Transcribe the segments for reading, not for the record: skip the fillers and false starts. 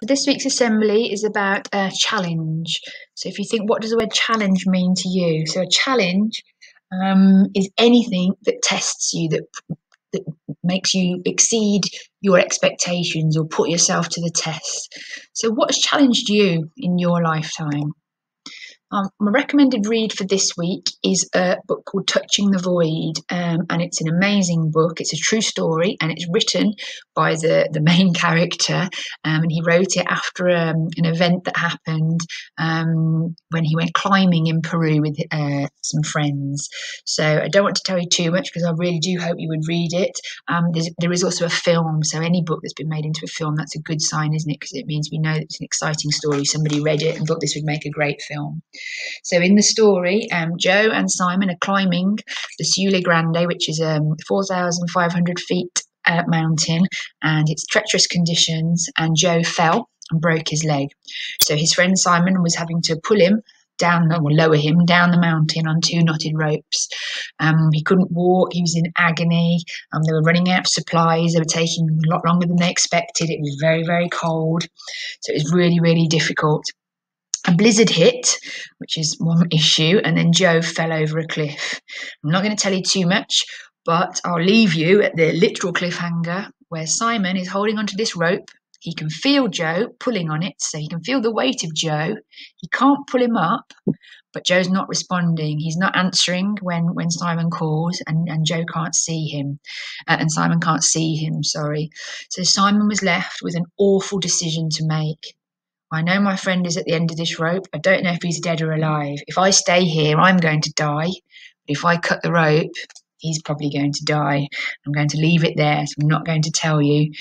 this week's assembly is about a challenge. So if you think, what does the word challenge mean to you? So a challenge is anything that tests you, that makes you exceed your expectations or put yourself to the test. So what has challenged you in your lifetime? My recommended read for this week is a book called Touching the Void, and it's an amazing book. It's a true story, and it's written by the main character, and he wrote it after an event that happened when he went climbing in Peru with some friends. So I don't want to tell you too much because I really do hope you would read it. There is also a film, so any book that's been made into a film, that's a good sign, isn't it? Because it means we know it's an exciting story. Somebody read it and thought this would make a great film. So in the story, Joe and Simon are climbing the Sule Grande, which is 4,500 feet mountain, and it's treacherous conditions, and Joe fell and broke his leg. So his friend Simon was having to pull him down, or lower him down the mountain on two knotted ropes. He couldn't walk, he was in agony, they were running out of supplies, they were taking a lot longer than they expected, it was very, very cold, so it was really, really difficult. A blizzard hit, which is one issue, and then Joe fell over a cliff. I'm not going to tell you too much, but I'll leave you at the literal cliffhanger where Simon is holding onto this rope. He can feel Joe pulling on it, so he can feel the weight of Joe. He can't pull him up, but Joe's not responding. He's not answering when Simon calls, and Joe can't see him, and Simon can't see him, sorry. So Simon was left with an awful decision to make. I know my friend is at the end of this rope. I don't know if he's dead or alive. If I stay here, I'm going to die. But if I cut the rope, he's probably going to die. I'm going to leave it there. So I'm not going to tell you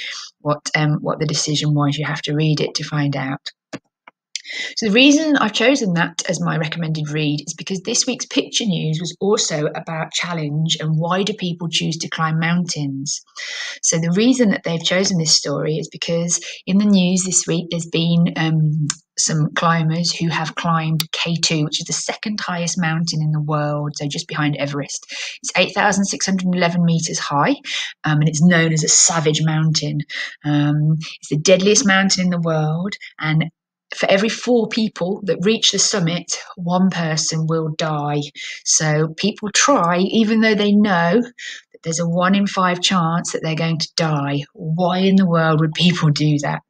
what the decision was. You have to read it to find out. So the reason I've chosen that as my recommended read is because this week's picture news was also about challenge and why do people choose to climb mountains. So the reason that they've chosen this story is because in the news this week there's been some climbers who have climbed K2, which is the second highest mountain in the world, so just behind Everest. It's 8,611 meters high, and it's known as a savage mountain. It's the deadliest mountain in the world, and for every 4 people that reach the summit, 1 person will die. So people try, even though they know that there's a 1 in 5 chance that they're going to die. Why in the world would people do that?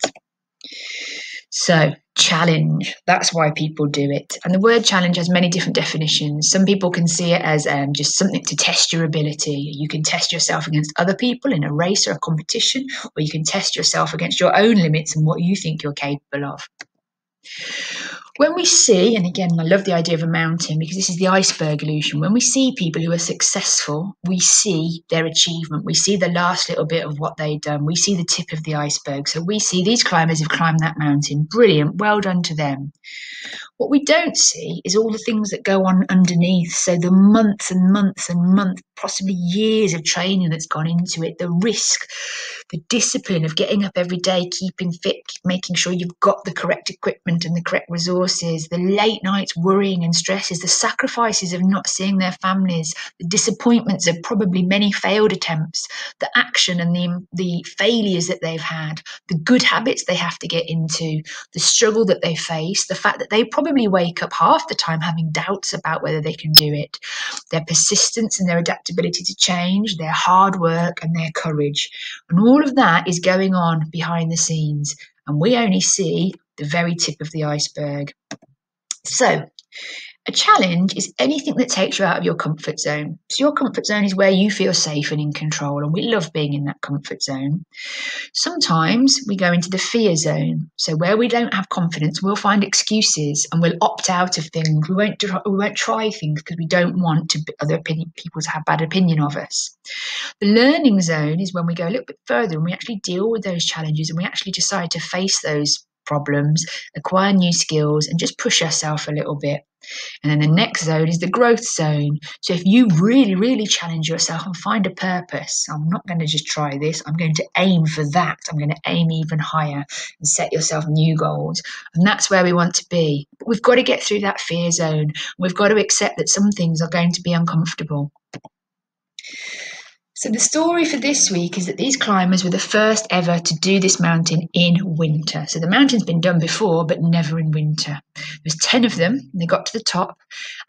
So challenge, that's why people do it. And the word challenge has many different definitions. Some people can see it as just something to test your ability. You can test yourself against other people in a race or a competition, or you can test yourself against your own limits and what you think you're capable of. When we see, and again, I love the idea of a mountain because this is the iceberg illusion. When we see people who are successful, we see their achievement. We see the last little bit of what they've done. We see the tip of the iceberg. So we see these climbers have climbed that mountain. Brilliant. Well done to them. What we don't see is all the things that go on underneath. So the months and months and months, possibly years of training that's gone into it, the risk, the discipline of getting up every day, keeping fit, making sure you've got the correct equipment and the correct resources, the late nights worrying and stresses, the sacrifices of not seeing their families, the disappointments of probably many failed attempts, the action and the failures that they've had, the good habits they have to get into, the struggle that they face, the fact that they probably wake up half the time having doubts about whether they can do it, their persistence and their adaptability to change, their hard work and their courage. And all of that is going on behind the scenes, and we only see the very tip of the iceberg. So a challenge is anything that takes you out of your comfort zone. So your comfort zone is where you feel safe and in control, and we love being in that comfort zone. Sometimes we go into the fear zone. So where we don't have confidence, we'll find excuses and we'll opt out of things. We won't try things because we don't want other people to have bad opinion of us. The learning zone is when we go a little bit further and we actually deal with those challenges and we actually decide to face those problems, acquire new skills, and just push ourselves a little bit. And then the next zone is the growth zone. So if you really, really challenge yourself and find a purpose, I'm not going to just try this, I'm going to aim for that. I'm going to aim even higher and set yourself new goals. And that's where we want to be. But we've got to get through that fear zone. We've got to accept that some things are going to be uncomfortable. So the story for this week is that these climbers were the first ever to do this mountain in winter. So the mountain's been done before, but never in winter. There was 10 of them, and they got to the top,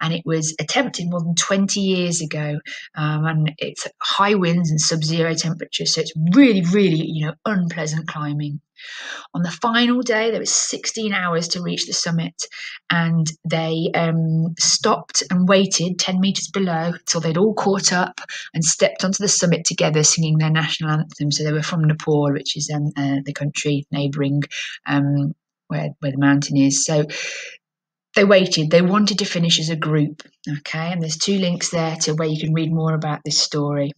and it was attempted more than 20 years ago. And it's high winds and sub-zero temperatures, so it's really, really, unpleasant climbing. On the final day, there was 16 hours to reach the summit, and they stopped and waited 10 meters below until they'd all caught up and stepped onto the summit together, singing their national anthem. So they were from Nepal, which is the country neighbouring where the mountain is. So they waited. They wanted to finish as a group. Okay, and there's 2 links there to where you can read more about this story.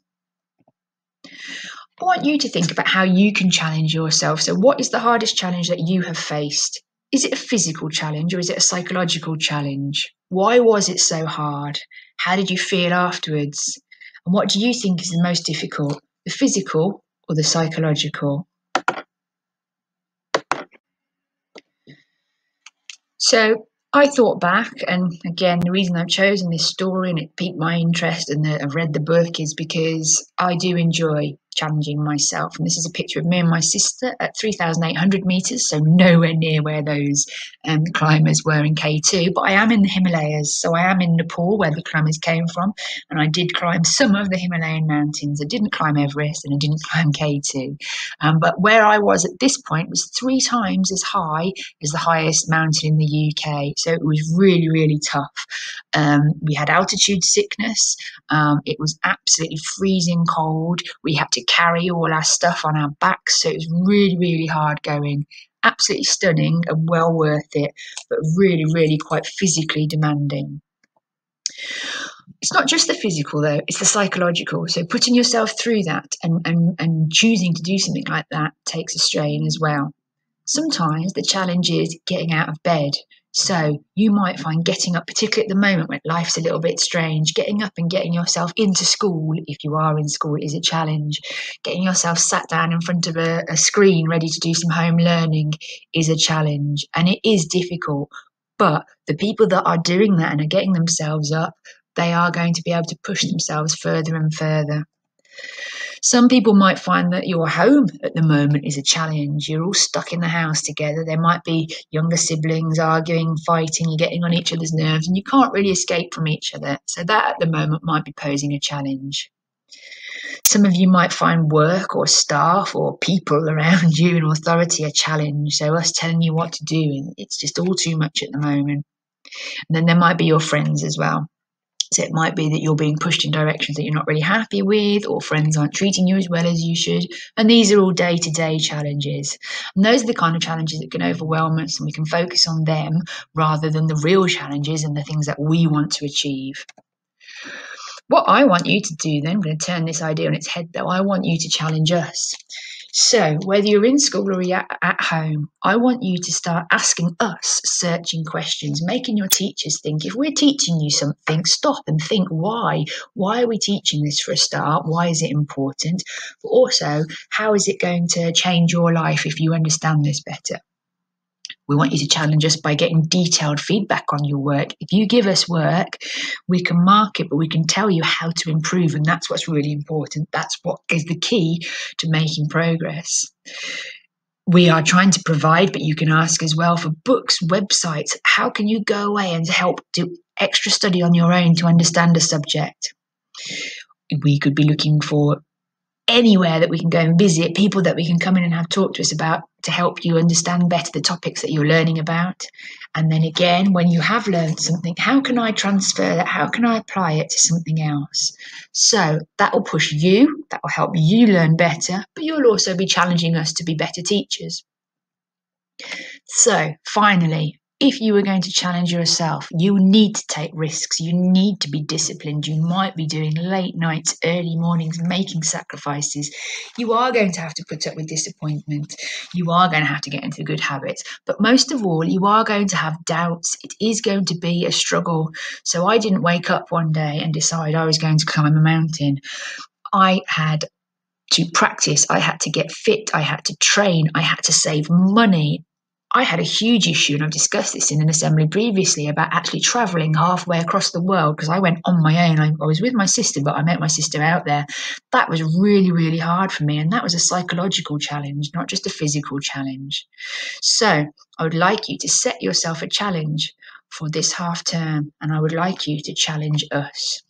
I want you to think about how you can challenge yourself. So what is the hardest challenge that you have faced? Is it a physical challenge or is it a psychological challenge? Why was it so hard? How did you feel afterwards? And what do you think is the most difficult, the physical or the psychological? So I thought back, and again, the reason I've chosen this story and it piqued my interest and I've read the book is because I do enjoy challenging myself. And this is a picture of me and my sister at 3,800 meters, so nowhere near where those climbers were in K2, but I am in the Himalayas, so I am in Nepal where the climbers came from, and I did climb some of the Himalayan mountains. I didn't climb Everest and I didn't climb K2, but where I was at this point was 3 times as high as the highest mountain in the UK, so it was really, really tough. We had altitude sickness. It was absolutely freezing cold. We had to carry all our stuff on our backs, so it was really, really hard going. Absolutely stunning and well worth it, but really, really quite physically demanding. It's not just the physical though, it's the psychological. So putting yourself through that and choosing to do something like that takes a strain as well. Sometimes the challenge is getting out of bed. So you might find getting up, particularly at the moment when life's a little bit strange, getting up and getting yourself into school, if you are in school, is a challenge. Getting yourself sat down in front of a screen ready to do some home learning is a challenge. And it is difficult. But the people that are doing that and are getting themselves up, they are going to be able to push themselves further and further. Some people might find that your home at the moment is a challenge. You're all stuck in the house together. There might be younger siblings arguing, fighting, you're getting on each other's nerves, and you can't really escape from each other. So that at the moment might be posing a challenge. Some of you might find work or staff or people around you in authority a challenge. So us telling you what to do, it's just all too much at the moment. And then there might be your friends as well. So it might be that you're being pushed in directions that you're not really happy with, or friends aren't treating you as well as you should. And these are all day-to-day challenges. And those are the kind of challenges that can overwhelm us, and we can focus on them rather than the real challenges and the things that we want to achieve. What I want you to do then, I'm going to turn this idea on its head though, I want you to challenge us. So whether you're in school or you're at home, I want you to start asking us searching questions, making your teachers think. If we're teaching you something, stop and think why. Why are we teaching this for a start? Why is it important? But also, how is it going to change your life if you understand this better? We want you to challenge us by getting detailed feedback on your work. If you give us work, we can mark it, but we can tell you how to improve, and that's what's really important. That's what is the key to making progress. We are trying to provide, but you can ask as well for books, websites. How can you go away and help do extra study on your own to understand a subject? We could be looking for anywhere that we can go and visit, people that we can come in and have talk to us about to help you understand better the topics that you're learning about. And then again, when you have learned something, how can I transfer that? How can I apply it to something else? So that will push you, that will help you learn better, but you'll also be challenging us to be better teachers. So finally, if you were going to challenge yourself, you need to take risks. You need to be disciplined. You might be doing late nights, early mornings, making sacrifices. You are going to have to put up with disappointment. You are going to have to get into good habits. But most of all, you are going to have doubts. It is going to be a struggle. So I didn't wake up one day and decide I was going to climb a mountain. I had to practice. I had to get fit. I had to train. I had to save money. I had a huge issue, and I've discussed this in an assembly previously, about actually travelling halfway across the world, because I went on my own. I was with my sister, but I met my sister out there. That was really, really hard for me. And that was a psychological challenge, not just a physical challenge. So I would like you to set yourself a challenge for this half term, and I would like you to challenge us.